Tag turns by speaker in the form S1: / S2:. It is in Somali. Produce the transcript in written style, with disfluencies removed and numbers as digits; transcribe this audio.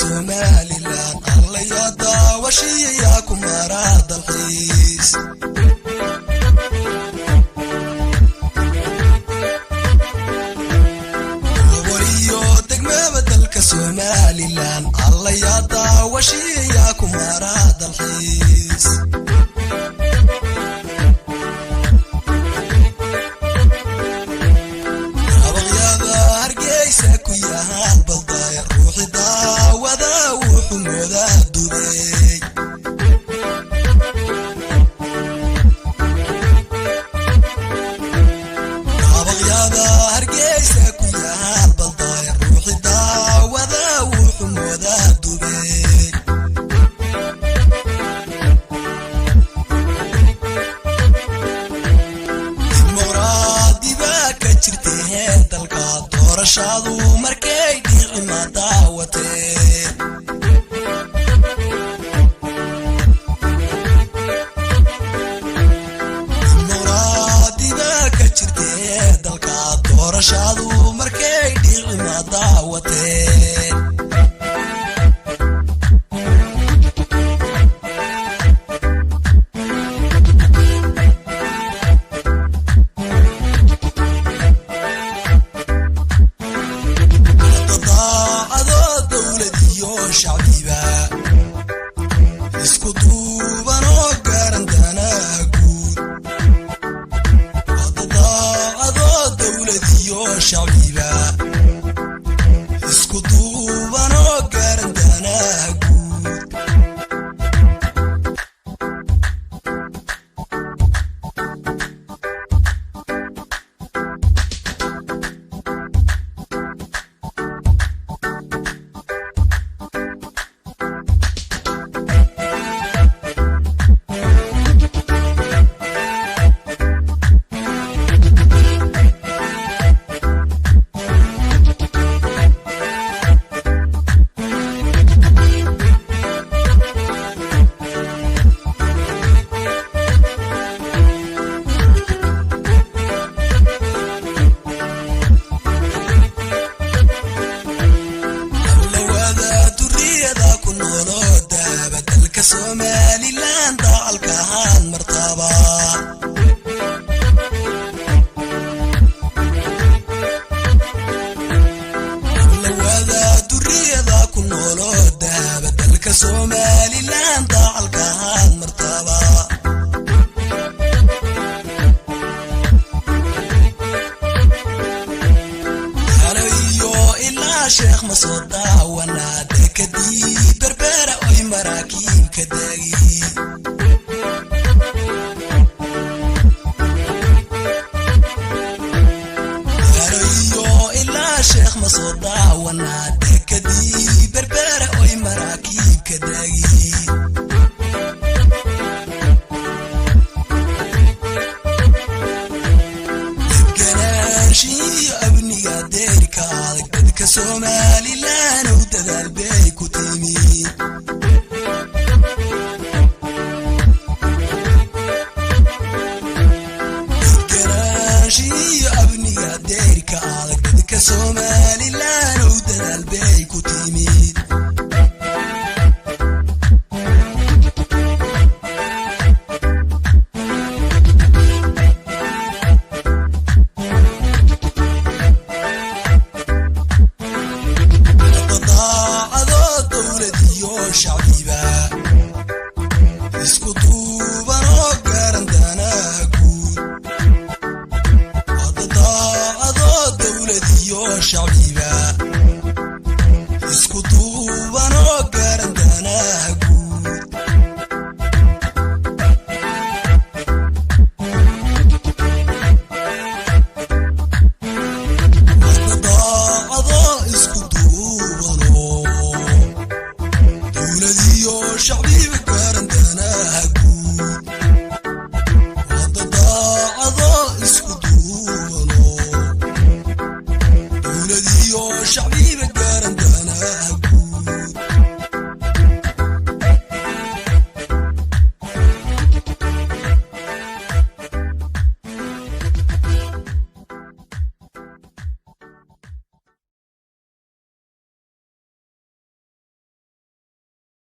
S1: Somaliland alla ya daawashiya kumara dalxiis wariyo degmada dalka Somaliland alla ya daawashiya kumara dalxiis doorashadu markay dhicima daawatee muraadiba ka jirtee dalka doorashadu markay dhicima daawatee Somaliland dalkahan martaba lawada duriyada ku noolo daaba dalka Somaliland dalkahan martaba halayo ila sheekh masooda wana dekadii berbera oy maraakiib kadagi halayo ila sheekh masooda wana dekadii berbera oy maraakiib kadagi abniga deerka adag dadka Somaliland u dadaal bay ku timi abniga deerka adag dadka Somaliland u dadaal bay ku timi شعبي